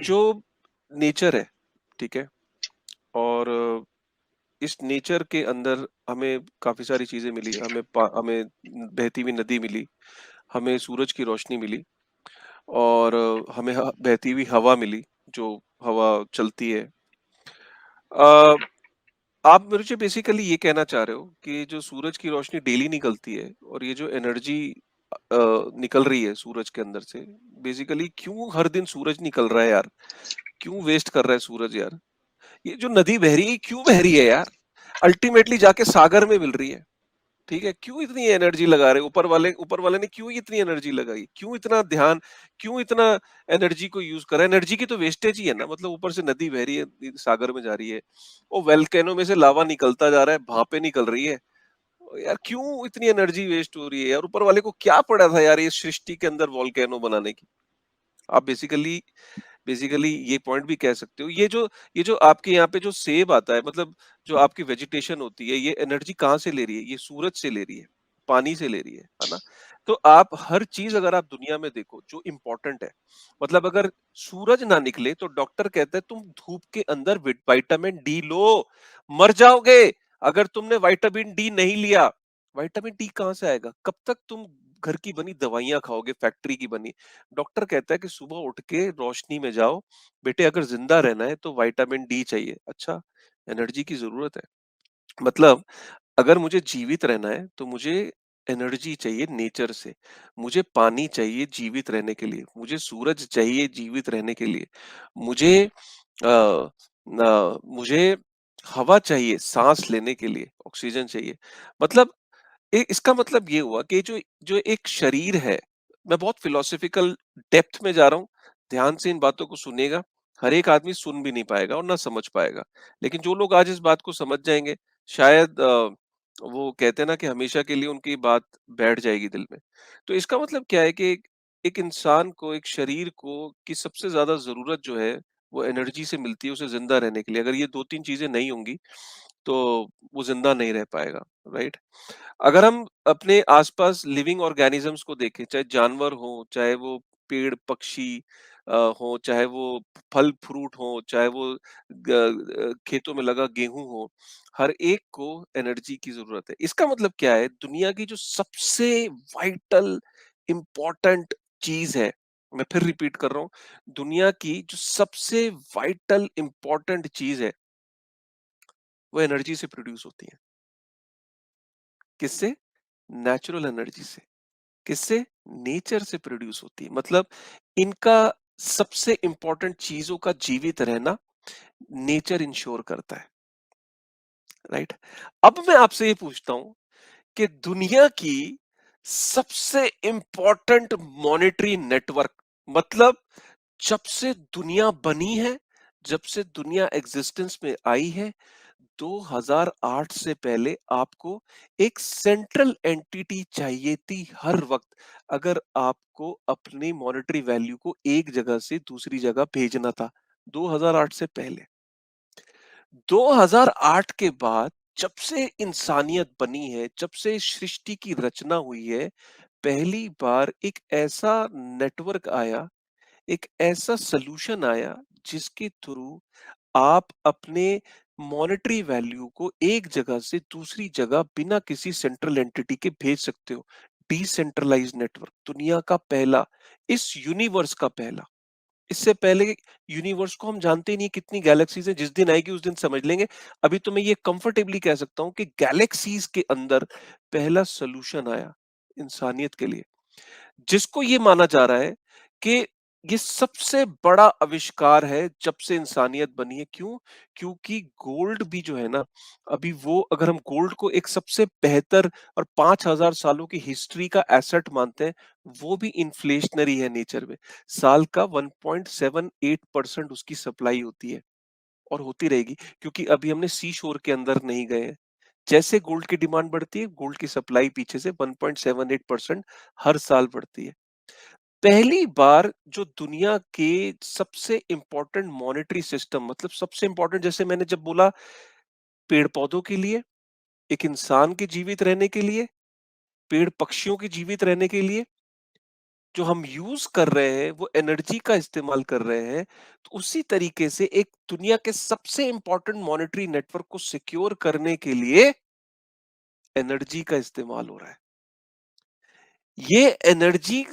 जो नेचर है, ठीक है? और इस नेचर के अंदर हमें काफ़ी सारी चीज़ें मिली। हमें बहती हुई नदी मिली, हमें सूरज की रोशनी मिली और हमें बहती हुई हवा मिली, जो हवा चलती है। अ, आप मुझे बेसिकली ये कहना चाह रहे हो कि जो सूरज की रोशनी डेली निकलती है और ये जो एनर्जी निकल रही है सूरज के अंदर से, बेसिकली क्यों हर दिन सूरज निकल रहा है यार? क्यों वेस्ट कर रहा है सूरज यार? ये जो नदी बह रही है, क्यों बह रही है यार? अल्टीमेटली जाके सागर में मिल रही है, ठीक है? क्यों इतनी एनर्जी लगा रहे हैं? ऊपर वाले ने क्यों इतनी एनर्जी लगाई? क्यों इतना ध्यान, क्यों इतना एनर्जी को यूज़ करा? एनर्जी की तो वेस्टेज ही है ना, मतलब ऊपर से नदी बह रही है, सागर में जा रही है। वो वोल्केनो में से लावा निकलता जा रहा है, भापें निकल रही है। यार क्यों इतनी एनर्जी वेस्ट हो रही है यार? ऊपर वाले को क्या पड़ा था यार इस सृष्टि के अंदर वोल्केनो बनाने की? आप बेसिकली ये पॉइंट भी कह सकते हो। ये जो आपके यहाँ पे जो सेब आता है, मतलब जो आपकी वेजिटेशन होती है, ये एनर्जी कहाँ से ले रही है? ये सूरज से ले रही है, पानी से ले रही है ना? तो आप हर चीज अगर आप दुनिया में देखो जो इम्पोर्टेंट है, मतलब अगर सूरज ना निकले तो डॉक्टर कहता है तुम धूप के अंदर विटामिन डी लो, मर जाओगे अगर तुमने विटामिन डी नहीं लिया। विटामिन डी कहाँ से आएगा? कब तक तुम घर की बनी दवाइयां खाओगे, फैक्ट्री की बनी? डॉक्टर कहता है कि सुबह उठ के रोशनी में जाओ, बेटे अगर जिंदा रहना है तो विटामिन डी चाहिए। अच्छा, एनर्जी की जरूरत है, मतलब अगर मुझे जीवित रहना है तो मुझे एनर्जी चाहिए नेचर से, मुझे पानी चाहिए जीवित रहने के लिए, मुझे सूरज चाहिए जीवित रहने के लिए, मुझे मुझे हवा चाहिए सांस लेने के लिए, ऑक्सीजन चाहिए। मतलब इसका मतलब ये हुआ कि जो जो एक शरीर है, मैं बहुत फिलोसॉफिकल डेप्थ में जा रहा हूँ, ध्यान से इन बातों को सुनिएगा। हर एक आदमी सुन भी नहीं पाएगा और ना समझ पाएगा, लेकिन जो लोग आज इस बात को समझ जाएंगे, शायद वो कहते हैं ना कि हमेशा के लिए उनकी बात बैठ जाएगी दिल में। तो इसका मतलब क्या है कि एक इंसान को, एक शरीर को की सबसे ज्यादा जरूरत जो है वो एनर्जी से मिलती है उसे जिंदा रहने के लिए। अगर ये दो तीन चीजें नहीं होंगी तो वो जिंदा नहीं रह पाएगा, राइट? अगर हम अपने आसपास लिविंग ऑर्गेनिजम्स को देखें, चाहे जानवर हो, चाहे वो पेड़ पक्षी हो, चाहे वो फल फ्रूट हो, चाहे वो खेतों में लगा गेहूं हो, हर एक को एनर्जी की जरूरत है। इसका मतलब क्या है? दुनिया की जो सबसे वाइटल इंपॉर्टेंट चीज है, मैं फिर रिपीट कर रहा हूं, दुनिया की जो सबसे वाइटल इंपॉर्टेंट चीज है वो एनर्जी से प्रोड्यूस होती है। किससे? नेचुरल एनर्जी से। किससे? नेचर से प्रोड्यूस होती है। मतलब इनका सबसे इंपॉर्टेंट चीजों का जीवित रहना नेचर इंश्योर करता है, राइट? अब मैं आपसे ये पूछता हूं कि दुनिया की सबसे इंपॉर्टेंट मॉनेटरी नेटवर्क, मतलब जब से दुनिया बनी है, जब से दुनिया एग्जिस्टेंस में आई है, 2008 से पहले आपको एक सेंट्रल एंटिटी चाहिए थी हर वक्त, अगर आपको अपनी मॉनेटरी वैल्यू को एक जगह से दूसरी जगह भेजना था। 2008 से पहले। 2008 के बाद जब से इंसानियत बनी है, जब से इस सृष्टि की रचना हुई है, पहली बार एक ऐसा नेटवर्क आया, एक ऐसा सॉल्यूशन आया जिसके थ्रू आप अपने मॉनेटरी वैल्यू को एक जगह से दूसरी जगह बिना किसी सेंट्रल एंटिटी के भेज सकते हो। डिसेंट्रलाइज्ड नेटवर्क, दुनिया का पहला, इस यूनिवर्स का पहला। इससे पहले यूनिवर्स को हम जानते ही नहीं, कितनी गैलेक्सीज हैं, जिस दिन आएगी उस दिन समझ लेंगे। अभी तो मैं ये कंफर्टेबली कह सकता हूं कि गैलेक्सीज के अंदर पहला सोल्यूशन आया इंसानियत के लिए, जिसको ये माना जा रहा है कि ये सबसे बड़ा आविष्कार है जब से इंसानियत बनी है। क्यों? क्योंकि गोल्ड भी जो है ना, अभी वो, अगर हम गोल्ड को एक सबसे बेहतर और 5000 सालों की हिस्ट्री का एसेट मानते हैं, वो भी इन्फ्लेशनरी है नेचर में। साल का 1.78% उसकी सप्लाई होती है और होती रहेगी, क्योंकि अभी हमने सी शोर के अंदर नहीं गए हैं। जैसे गोल्ड की डिमांड बढ़ती है, गोल्ड की सप्लाई पीछे से 1.78% हर साल बढ़ती है। पहली बार जो दुनिया के सबसे इंपॉर्टेंट मॉनेटरी सिस्टम, मतलब सबसे इंपॉर्टेंट, जैसे मैंने जब बोला पेड़ पौधों के लिए, एक इंसान के जीवित रहने के लिए, पेड़ पक्षियों के जीवित रहने के लिए, जो हम यूज़ कर रहे हैं, वो एनर्जी का इस्तेमाल कर रहे हैं, तो उसी तरीके से एक दुनिया के सबसे इम्पोर्टेंट मॉनेटरी नेटवर्क को सिक्योर करने के लिए एनर्जी का इस्तेमाल हो रहा है। ये एनर्जी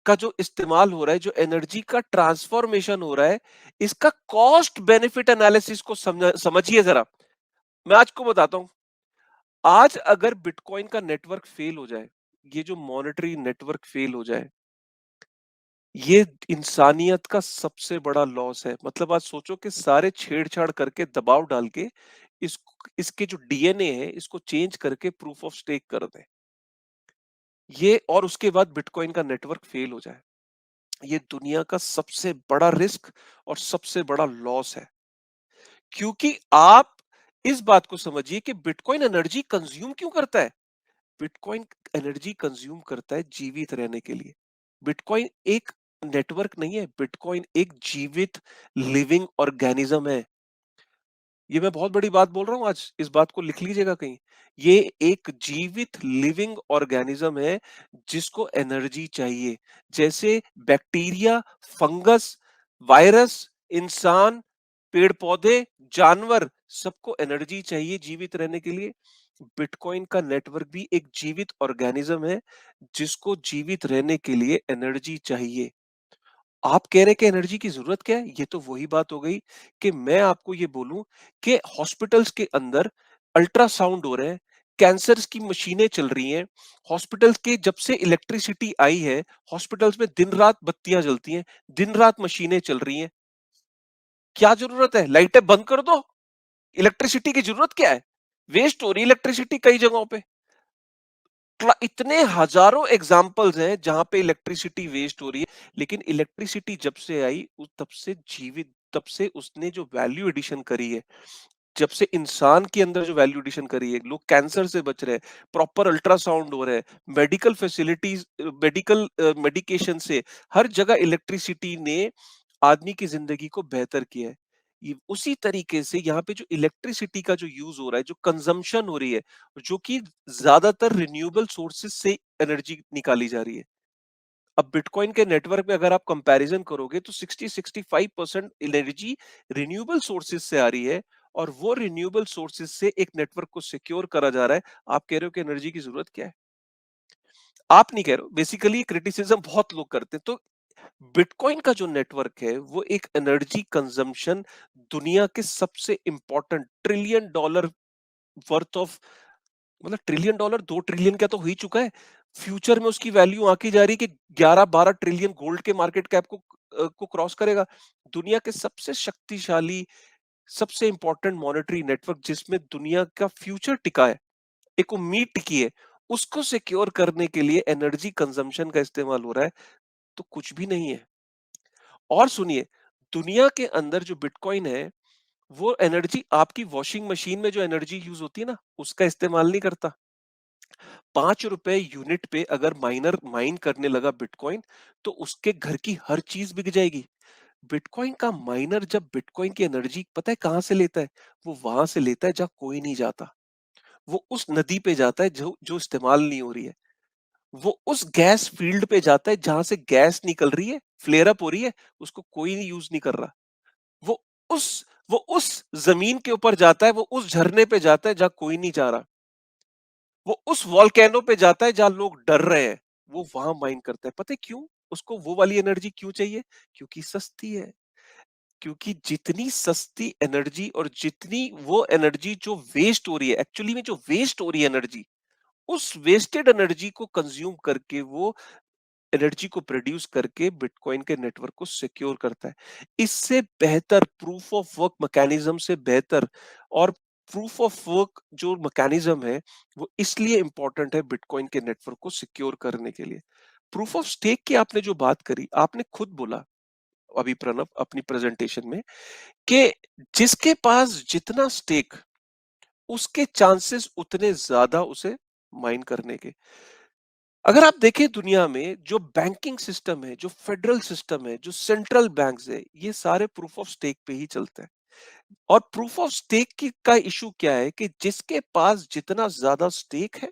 का जो इस्तेमाल हो रहा है, जो एनर्जी का ट्रांसफॉर्मेशन हो रहा है, इसका कॉस्ट बेनिफिट एनालिसिस को समझिए जरा। मैं आज को बताता हूं। आज अगर बिटकॉइन का नेटवर्क फेल हो जाए, ये जो मॉनेटरी नेटवर्क फेल हो जाए, ये इंसानियत का सबसे बड़ा लॉस है। मतलब आज सोचो कि सारे छेड़छाड़ करके दबाव डाल के इस इसके जो डीएनए है इसको चेंज करके प्रूफ ऑफ स्टेक कर दें, ये और उसके बाद बिटकॉइन का नेटवर्क फेल हो जाए, ये दुनिया का सबसे बड़ा रिस्क और सबसे बड़ा लॉस है। क्योंकि आप इस बात को समझिए कि बिटकॉइन एनर्जी कंज्यूम क्यों करता है। बिटकॉइन एनर्जी कंज्यूम करता है जीवित रहने के लिए। बिटकॉइन एक नेटवर्क नहीं है, बिटकॉइन एक जीवित लिविंग ऑर्गेनिज्म है। ये मैं बहुत बड़ी बात बोल रहा हूं आज, इस बात को लिख लीजिएगा कहीं। ये एक जीवित लिविंग ऑर्गेनिज्म है जिसको एनर्जी चाहिए। जैसे बैक्टीरिया, फंगस, वायरस, इंसान, पेड़ पौधे, जानवर, सबको एनर्जी चाहिए जीवित रहने के लिए। बिटकॉइन का नेटवर्क भी एक जीवित ऑर्गेनिज्म है जिसको जीवित रहने के लिए एनर्जी चाहिए। आप कह रहे हैं कि एनर्जी की जरूरत क्या है? ये तो वही बात हो गई कि मैं आपको ये बोलूं कि हॉस्पिटल्स के अंदर अल्ट्रासाउंड हो रहे हैं, कैंसर्स की मशीनें चल रही हैं, हॉस्पिटल्स के जब से इलेक्ट्रिसिटी आई है, हॉस्पिटल्स में दिन रात बत्तियां जलती हैं, दिन रात मशीनें चल रही हैं। क्या जरूरत है? लाइटें बंद कर दो। इलेक्ट्रिसिटी की जरूरत क्या है? वेस्ट हो रही है इलेक्ट्रिसिटी कई जगहों पे। इतने हजारों एग्जाम्पल्स हैं जहां पे इलेक्ट्रिसिटी वेस्ट हो रही है, लेकिन इलेक्ट्रिसिटी जब से आई तब से जीवित, तब से उसने जो वैल्यू एडिशन करी है, जब से इंसान के अंदर जो वैल्यू एडिशन करी है, लोग कैंसर से बच रहे हैं, प्रॉपर अल्ट्रासाउंड हो रहे हैं, मेडिकल फैसिलिटीज, मेडिकल मेडिकेशन से हर जगह इलेक्ट्रिसिटी ने आदमी की जिंदगी को बेहतर किया है। ये उसी तरीके से यहाँ पे जो इलेक्ट्रिसिटी का जो यूज हो रहा है, जो कंजम्पशन हो रही है, जो कि ज्यादातर रिन्यूएबल सोर्सेज से एनर्जी निकाली जा रही है। अब बिटकॉइन के नेटवर्क में अगर आप कंपैरिजन करोगे तो 60-65% एनर्जी रिन्यूएबल सोर्सेज से आ रही है, और वो रिन्यूएबल सोर्सेज से एक नेटवर्क को सिक्योर करा जा रहा है। आप कह रहे हो कि एनर्जी की जरूरत क्या है? आप नहीं कह रहे हो, बेसिकली क्रिटिसिज्म बहुत लोग करते हैं। तो बिटकॉइन का जो नेटवर्क है वो एक एनर्जी कंजम्पशन, दुनिया के सबसे इंपॉर्टेंट $1 ट्रिलियन वर्थ ऑफ, मतलब $1 ट्रिलियन, 2 ट्रिलियन का तो हो ही चुका है। फ्यूचर में उसकी वैल्यू आकी जा रही है कि 11-12 ट्रिलियन गोल्ड के मार्केट कैप को क्रॉस करेगा। दुनिया के सबसे शक्तिशाली, सबसे इंपॉर्टेंट मॉनेटरी नेटवर्क जिसमें दुनिया का फ्यूचर टिका है, एक उम्मीद टिकी है, उसको सिक्योर करने के लिए एनर्जी कंजम्पशन का इस्तेमाल हो रहा है, तो कुछ भी नहीं है। और सुनिए, दुनिया के अंदर जो बिटकॉइन है, वो एनर्जी आपकी वॉशिंग मशीन में जो एनर्जी यूज होती है ना, उसका इस्तेमाल नहीं करता। ₹5 यूनिट पे अगर माइनर माइन करने लगा बिटकॉइन, तो उसके घर की हर चीज बिक जाएगी। बिटकॉइन का माइनर जब बिटकॉइन की एनर्जी पता है कहां से लेता है? वो वहां से लेता है जहां कोई नहीं जाता। वो उस नदी पे जाता है जो जो इस्तेमाल नहीं हो रही है। वो उस गैस फील्ड पे जाता है जहां से गैस निकल रही है, फ्लेयर अप हो रही है, उसको कोई नहीं यूज नहीं कर रहा। वो उस वो उस जमीन के ऊपर जाता है, वो उस झरने पे जाता है जहां कोई नहीं जा रहा। वो उस वॉल्केनो पे जाता है जहां लोग डर रहे हैं। वो वहां माइन करता है। पता है क्यों? उसको वो वाली एनर्जी क्यों चाहिए? क्योंकि सस्ती है। क्योंकि जितनी सस्ती एनर्जी और जितनी वो एनर्जी जो वेस्ट हो रही है, एक्चुअली में जो वेस्ट हो रही है एनर्जी, उस वेस्टेड एनर्जी को कंज्यूम करके वो एनर्जी को प्रोड्यूस करके बिटकॉइन के नेटवर्क को सिक्योर करता है। इससे बेहतर प्रूफ ऑफ वर्क मैकेनिज्म से बेहतर, और प्रूफ ऑफ वर्क जो मैकेनिज्म है वो इसलिए इंपॉर्टेंट है बिटकॉइन के नेटवर्क को सिक्योर करने के लिए। प्रूफ ऑफ स्टेक की आपने जो बात करी, आपने खुद बोला अभी प्रणव अपनी प्रेजेंटेशन में कि जिसके पास जितना स्टेक, उसके चांसेस उतने ज्यादा उसे माइन करने के। अगर आप देखें दुनिया में जो बैंकिंग सिस्टम है, जो फेडरल सिस्टम है, जो सेंट्रल बैंक्स है, ये सारे प्रूफ ऑफ स्टेक पे ही चलते हैं। और प्रूफ ऑफ स्टेक की का इशू क्या है कि जिसके पास जितना ज्यादा स्टेक है,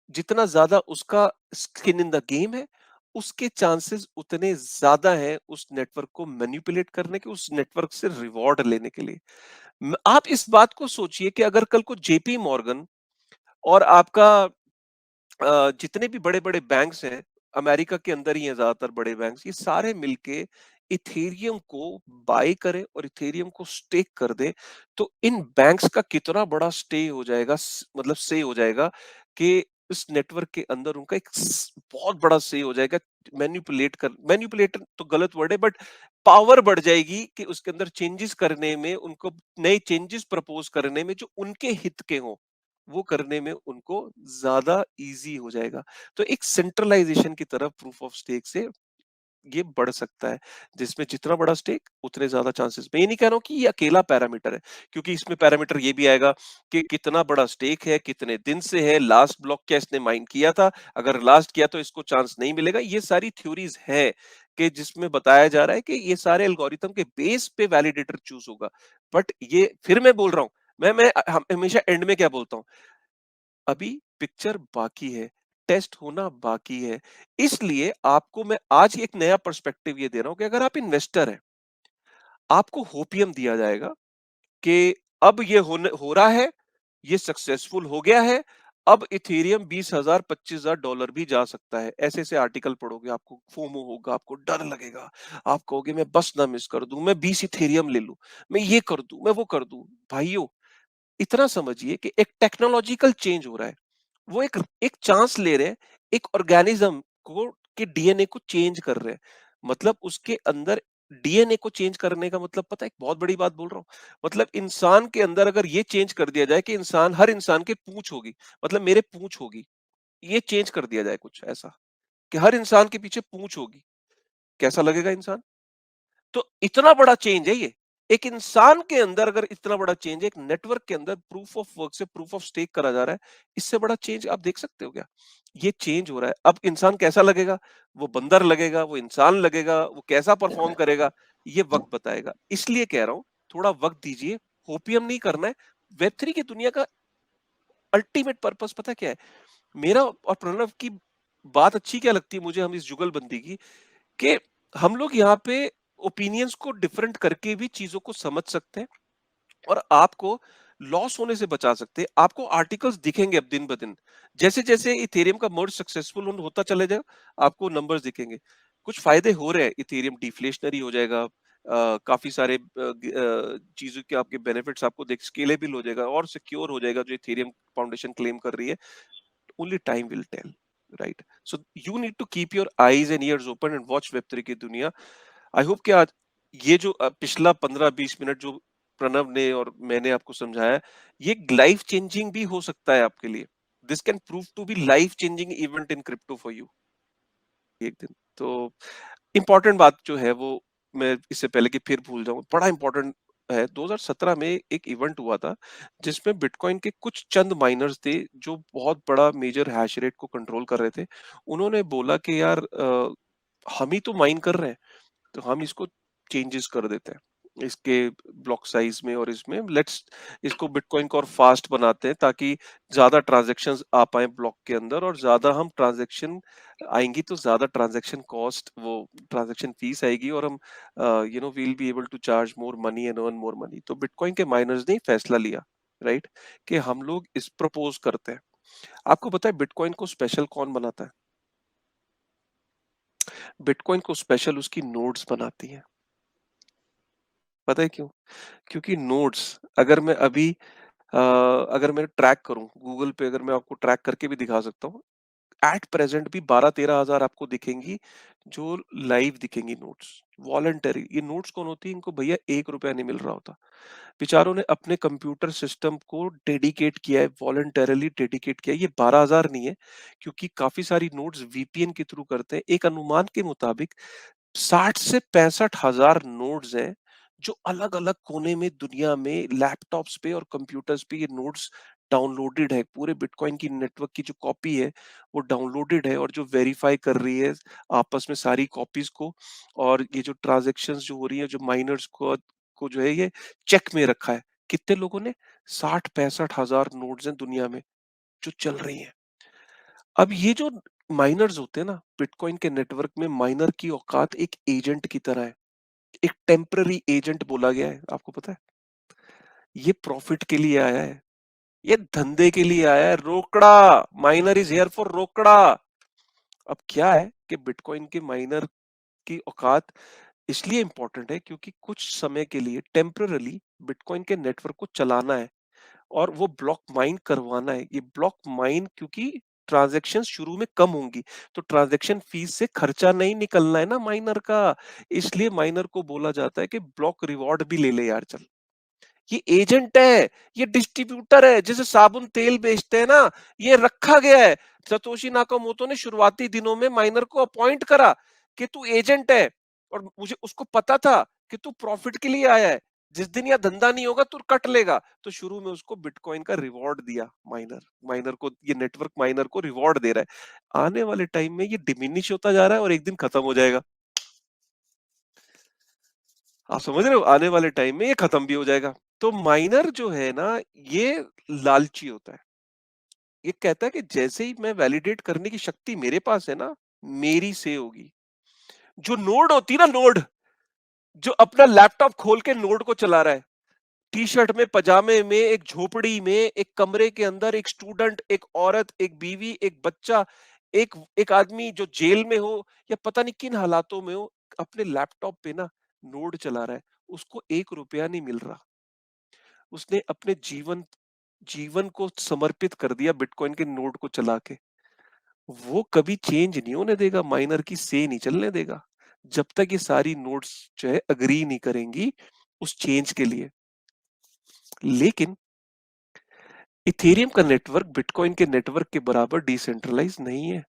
जितना ज्यादा उसका स्किन इन द गेम है, उसके चांसेस उतने ज़्यादा हैं उस नेटवर्क को मैनिपुलेट करने के, उस नेटवर्क से रिवॉर्ड लेने के लिए। आप इस बात को सोचिए कि अगर कल को जेपी मॉर्गन और आपका जितने भी बड़े-बड़े बैंक्स हैं, अमेरिका के अंदर ही हैं ज़्यादातर बड़े बैंक्स, ये सारे मिलके इथेरियम को बाय करें और इथेरियम को स्टेक कर दें, तो इन बैंक्स का कितना बड़ा स्टे हो जाएगा मतलब से हो जाएगा कि इस नेटवर्क के अंदर उनका एक बहुत बड़ा से हो जाएगा। मैनिपुलेट तो गलत वर्ड है, बट पावर बढ़ जाएगी कि उसके अंदर चेंजेस करने में, उनको नए चेंजेस प्रपोज करने में जो उनके हित के हों, वो करने में उनको ज़्यादा ईज़ी हो जाएगा। तो एक सेंट्रलाइज़ेशन की तरफ प्रूफ ऑफ स्टेक से ये बढ़ सकता है, जिसमें जितना बड़ा स्टेक उतने ज़्यादा चांसेस। मैं ये नहीं कह रहा हूँ कि ये अकेला पैरामीटर है, क्योंकि इसमें पैरामीटर ये भी आएगा कि कितना बड़ा स्टेक है, कितने दिन से है, लास्ट ब्लॉक क्या इसने माइन किया था, अगर लास्ट किया तो इसको चांस नहीं मिलेगा। ये सारी थ्योरीज़ है कि जिसमें बताया जा रहा है कि ये सारे एल्गोरिथम के बेस पे वैलिडेटर चूज़ होगा। बट ये फिर मैं बोल रहा हूँ, मैं हम हमेशा एंड में क्या बोलता हूँ, अभी पिक्चर बाकी है, टेस्ट होना बाकी है। इसलिए आपको मैं आज एक नया पर्सपेक्टिव ये दे रहा हूँ कि अगर आप इन्वेस्टर हैं, आपको होपियम दिया जाएगा कि अब ये हो रहा है, ये सक्सेसफुल हो गया है, अब इथेरियम 20,000 $25,000 भी जा सकता है। ऐसे-ऐसे आर्टिकल पढ़ोगे, आपको फोमो होगा, आपको डर लगेगा, आप कहोगे मैं बस ना मिस कर दूँ, मैं 20 इथेरियम ले लूँ, मैं ये कर दूँ, मैं वो कर दूँ। भाइयों, इतना समझिए कि एक टेक्नोलॉजिकल चेंज हो रहा है। वो एक एक चांस ले रहे हैं, एक ऑर्गेनिज्म को के डीएनए को चेंज कर रहे हैं। मतलब उसके अंदर डीएनए को चेंज करने का मतलब पता है, एक बहुत बड़ी बात बोल रहा हूँ। मतलब इंसान के अंदर अगर ये चेंज कर दिया जाए कि हर इंसान के पूंछ होगी, मतलब मेरे पूंछ होगी, ये चेंज कर दिया जाए कुछ ऐसा कि हर इंसान के पीछे पूंछ होगी। कैसा लगेगा इंसान? तो इतना बड़ा चेंज है ये। एक इंसान के अंदर अगर इतना बड़ा चेंज है, एक नेटवर्क के अंदर प्रूफ ऑफ वर्क से प्रूफ ऑफ स्टेक करा जा रहा है, इससे बड़ा चेंज आप देख सकते हो क्या? ये चेंज हो रहा है। अब इंसान कैसा लगेगा? वो बंदर लगेगा, वो इंसान लगेगा, वो कैसा परफॉर्म करेगा, ये वक्त बताएगा। इसलिए कह रहा हूँ, थोड़ा वक्त दीजिए, होपियम नहीं करना है। वेब 3 की दुनिया का अल्टीमेट पर्पस पता क्या है? मेरा और प्रणव की बात अच्छी क्या लगती है मुझे, हम इस जुगलबंदी की, कि हम लोग यहाँ पे ओपिनियंस को डिफरेंट करके भी चीजों को समझ सकते हैं और आपको लॉस होने से बचा सकते हैं। आपको आर्टिकल्स दिखेंगे अब दिन ब दिन। जैसे-जैसे इथेरियम का मर्ज सक्सेसफुल होता चले जाएगा, आपको नंबर्स दिखेंगे। कुछ फायदे हो रहे हैं, इथेरियम डिफ्लेशनरी हो जाएगा। काफ़ी सारे चीज़ों के आपके बेनिफिट्स आपको स्केलेबल हो जाएगा और सिक्योर हो जाएगा जो इथेरियम फाउंडेशन क्लेम कर रही है। Only time will tell, right? So you need to keep your eyes and ears open and watch वेब3 की दुनिया। आई होप कि आज ये जो पिछला 15-20 मिनट जो प्रणव ने और मैंने आपको समझाया है, ये लाइफ चेंजिंग भी हो सकता है आपके लिए। This can prove to be life changing event in crypto for you एक दिन। तो इम्पोर्टेंट बात जो है वो, मैं इससे पहले कि फिर भूल जाऊँ, बड़ा इम्पोर्टेंट है। 2017 में एक इवेंट हुआ था जिसमें बिटकॉइन के कुछ चंद माइनर्स थे जो बहुत बड़ा मेजर हैश रेट को कंट्रोल कर रहे थे। उन्होंने बोला कि यार हम ही तो माइन कर रहे हैं, तो हम इसको चेंजेस कर देते हैं इसके ब्लॉक साइज में और इसमें लेट्स इसको बिटकॉइन को और फास्ट बनाते हैं ताकि ज्यादा ट्रांजैक्शंस आ पाए ब्लॉक के अंदर, और ज्यादा हम ट्रांजैक्शन आएंगी तो ज्यादा ट्रांजैक्शन कॉस्ट, वो ट्रांजैक्शन फीस आएगी और हम will be able to charge more money and earn more money. तो बिटकॉइन के माइनर्स ने फैसला लिया, राइट, कि हम लोग इस प्रपोज करते हैं। आपको पता है बिटकॉइन को स्पेशल कौन बनाता है? बिटकॉइन को स्पेशल उसकी नोड्स बनाती है। पता है क्यों? क्योंकि नोड्स अगर मैं अभी अगर मैं ट्रैक करूं गूगल पे, अगर मैं आपको ट्रैक करके भी दिखा सकता हूँ, एट प्रेजेंट भी 12-13 हजार आपको दिखेंगी जो लाइव दिखेंगी नोट्स, वॉलंटरी। ये नोट्स कौन होती है? इनको भैया 1 रुपया नहीं मिल रहा होता। बेचारों ने अपने कंप्यूटर सिस्टम को डेडिकेट किया है, वॉलंटरली डेडिकेट किया है। ये 12 हजार नहीं है, क्योंकि काफी सारी नोट्स वीपीएन के थ्रू करते हैं। एक अनुमान के मुताबिक 60 से 65 हजार नोड्स हैं जो अलग अलग कोने में दुनिया में लैपटॉप्स पे और कंप्यूटर्स पे ये नोड्स डाउनलोडेड है। पूरे बिटकॉइन की नेटवर्क की जो कॉपी है वो डाउनलोडेड है और जो वेरीफाई कर रही है आपस में सारी कॉपीज को। और ये जो ट्रांजेक्शन्स जो हो रही है, जो माइनर्स को जो है ये चेक में रखा है। कितने लोगों ने? 60-65 हजार नोड्स हैं दुनिया में जो चल रही हैं। अब ये जो माइनर्स होते हैं ना, बिटकॉइन के नेटवर्क में माइनर की औकात एक एजेंट की तरह है। एक टेम्पररी एजेंट बोला गया है, आपको पता है? ये प्रॉफिट के लिए आया है, ये धंधे के लिए आया है, रोकड़ा। माइनर इज हियर फॉर रोकड़ा। अब क्या है कि बिटकॉइन के माइनर की औकात इसलिए इंपॉर्टेंट है क्योंकि कुछ समय के लिए टेम्पररली बिटकॉइन के नेटवर्क को चलाना है और वो ब्लॉक माइन करवाना है। ये ब्लॉक माइन क्योंकि ट्रांजैक्शन शुरू में कम होंगी, तो ट्रांजैक्शन फीस से खर्चा नहीं निकलना है ना माइनर का। इसलिए माइनर को बोला जाता है कि ब्लॉक रिवॉर्ड भी ले ले यार, चल। ये एजेंट है, ये डिस्ट्रीब्यूटर है, जैसे साबुन तेल बेचते हैं ना, ये रखा गया है। सतोशी नाकामोटो ने शुरुआती दिनों में माइनर को अपॉइंट करा कि तू एजेंट है, और मुझे उसको पता था कि तू प्रॉफिट के लिए आया है। जिस दिन यह धंधा नहीं होगा तू कट लेगा। तो शुरू में उसको बिटकॉइन का रिवॉर्ड दिया माइनर। माइनर को ये नेटवर्क माइनर को रिवॉर्ड दे रहा है। आने वाले टाइम में ये डिमिनिश होता जा रहा है और एक दिन खत्म हो जाएगा। आप समझ रहे हो, आने वाले टाइम में ये खत्म भी हो जाएगा। तो माइनर जो है ना, ये लालची होता है। ये कहता है कि जैसे ही मैं वैलिडेट करने की शक्ति मेरे पास है ना, मेरी से होगी। जो नोड होती है ना, नोड, जो अपना लैपटॉप खोल के नोड को चला रहा है, टी शर्ट में, पजामे में, एक झोपड़ी में, एक कमरे के अंदर, एक स्टूडेंट, एक औरत, एक बीवी, एक बच्चा, एक एक आदमी जो जेल में हो या पता नहीं किन हालातों में हो, अपने लैपटॉप पे ना नोड चला रहा है। उसको 1 रुपया नहीं मिल रहा। उसने अपने जीवन जीवन को समर्पित कर दिया बिटकॉइन के नोड को चला के। वो कभी चेंज नहीं होने देगा, माइनर की से नहीं चलने देगा, जब तक ये सारी नोड्स जो है अग्री नहीं करेंगी उस चेंज के लिए। लेकिन इथेरियम का नेटवर्क बिटकॉइन के नेटवर्क के बराबर डिसेंट्रलाइज नहीं है।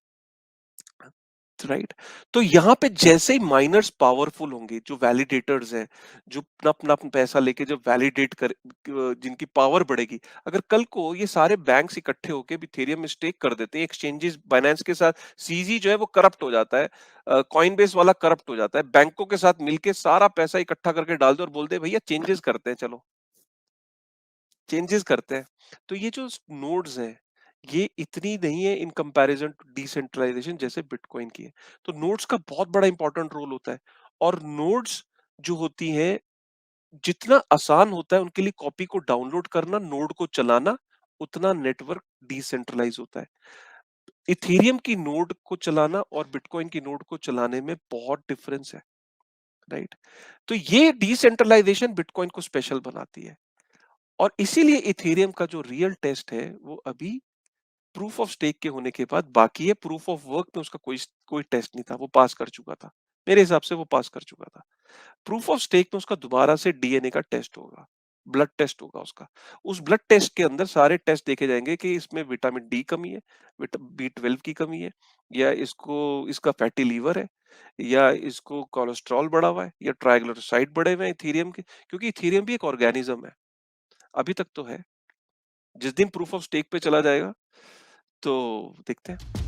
राइट। तो यहाँ पे जैसे ही माइनर्स पावरफुल होंगे, जो वैलिडेटर्स हैं, जो अपना अपना अपना पैसा लेके जब वैलिडेट कर, जिनकी पावर बढ़ेगी। अगर कल को ये सारे बैंक्स इकट्ठे होके भी इथेरियम में स्टेक कर देते हैं, एक्सचेंजेस बाइनेंस के साथ, सीजी जो है वो करप्ट हो जाता है, कॉइनबेस वाला करप्ट हो जाता है, बैंकों के साथ मिलके सारा पैसा इकट्ठा करके डाल दो और बोल दे भैया चेंजेस करते हैं, चलो चेंजेस करते हैं। तो ये जो नोड्स हैं, ये इतनी नहीं है इन कंपैरिजन टू डिसेंट्रलाइजेशन जैसे बिटकॉइन की है। तो नोड्स का बहुत बड़ा इंपॉर्टेंट रोल होता है। और नोड्स जो होती हैं, जितना आसान होता है उनके लिए कॉपी को डाउनलोड करना, नोड को चलाना, उतना नेटवर्क डिसेंट्रलाइज होता है। इथेरियम की नोड को चलाना और बिटकॉइन की नोड को चलाने में बहुत डिफरेंस है। राइट। तो ये डिसेंट्रलाइजेशन बिटकॉइन को स्पेशल बनाती है। और इसीलिए इथेरियम का जो रियल टेस्ट है वो अभी प्रूफ ऑफ स्टेक के होने के बाद बाकी है। प्रूफ ऑफ वर्क में उसका कोई कोई टेस्ट नहीं था, वो पास कर चुका था। मेरे हिसाब से वो पास कर चुका था। प्रूफ ऑफ स्टेक में उसका दोबारा से डीएनए का टेस्ट होगा, ब्लड टेस्ट होगा उसका। उस ब्लड टेस्ट के अंदर सारे टेस्ट देखे जाएंगे कि इसमें विटामिन डी कमी है, बी 12 की कमी है, या इसको इसका फैटी लीवर है, या इसको कोलेस्ट्रॉल बढ़ा हुआ है, या ट्राइग्लिसराइड बढ़े हुए हैं इथेरियम के, क्योंकि इथेरियम भी एक ऑर्गेनिज्म है। अभी तक तो है। जिस दिन प्रूफ ऑफ स्टेक पे चला जाएगा तो देखते हैं।